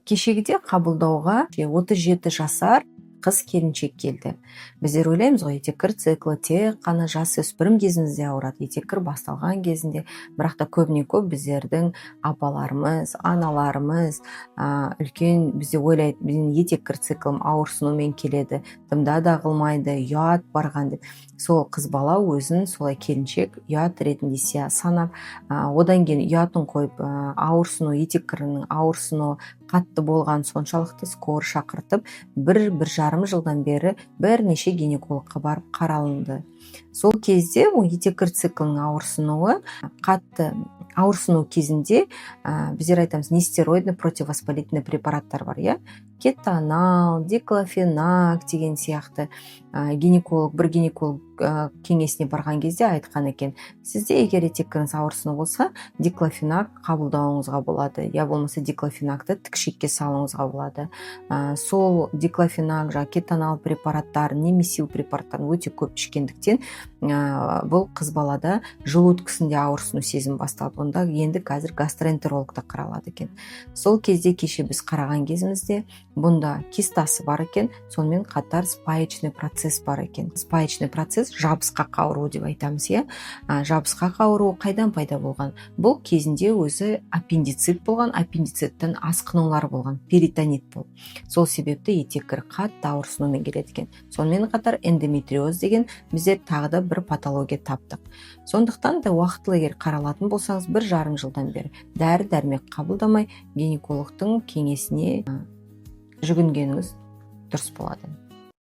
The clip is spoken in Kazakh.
Кешегіде қабылдауға 37 жасар қыз келіншек келді. Біздер ойлаймыз ғой, етеккір циклы тек қана жасөспірім кезімізде ауырады, етеккір басталған кезінде. Бірақ та көбіне көп біздердің апаларымыз, аналарымыз, үлкен бізде ойлайды, менің етеккір циклым ауырсынумен келеді, дымда да қылмайды, ұят барған деп. Сол қыз бала өзін солай келіншек ұят ретінде санап, одан кейін ұятын қойып, ауырсыну, етеккірінің ауырсыну қатты болған соншалықты скор шақыртып, бір жарым жылдан бері бірнеше гинекологқа барып қаралынды. Сол кезде етеккір циклінің ауырсынуы қатты ауырсыну кезінде біздер айтамыз, нестероидный противовоспалительный препараттар бар, кетонал, диклофенак деген сияқты. Бір гинеколог кеңесіне барған кезде айтқан екен, сізде егер етеккіріңіз ауырсыну болса, диклофенак қабылдауыңызға болады, я болмаса диклофенакты тікшекке салуыңызға болады. Сол диклофенак, кетонал препараттар, немесил препараттарын өте көп ішкендіктен бұл қыз балада жыл өткісінде ауырсыну сезім басталды. Онда енді қазір гастроэнтерологта қаралады екен. Сол кезде кеше біз қараған кезімізде бұнда кистасы бар екен, сонымен қатар спаечный процесс бар екен. Спаечный процесс жабысқақ ауруы деп айтамыз, жабысқақ ауруы қайдан пайда болған? Бұл кезінде өзі аппендицит болған, аппендициттен асқынулар болған, перитонит болды. Сол себепті етеккір қатты ауырсынумен келеді екен. Сонымен қатар эндометриоз деген біздер тағы да бір патология таптық. Сондықтан да уақытылы егер қаралатын болсаңыз, 1,5 жылдан бері дәрі-дәрмек қабылдамай гинекологтың кеңесіне жүгінгеніңіз дұрыс болады.